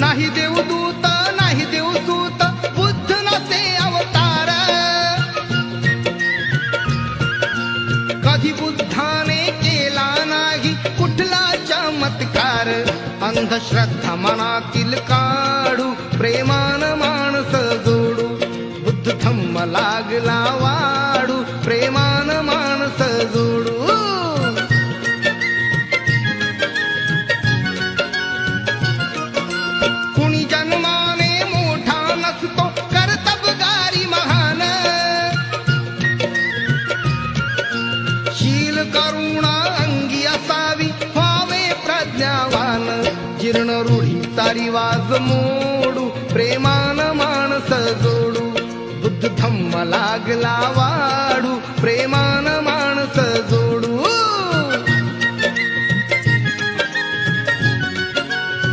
नाही देवदूत नाही देवसूत बुद्ध नसे अवतार कधी बुद्धाने केला नाही कुठला चमत्कार अंधश्रद्धा मनातील काढू प्रेमान माणस जोडू बुद्ध धम्म लागला वाढू प्रेमान माणस जोडू कुणी जन्माने मोठा नसतो कर्तबगारी महान शील करुणा अंगी असावी व्हावे प्रज्ञावान जीर्ण रूढीचा रिवाज मोडू प्रेमान माणस जोडू बुद्ध धम्म लागला वाढू प्रेमान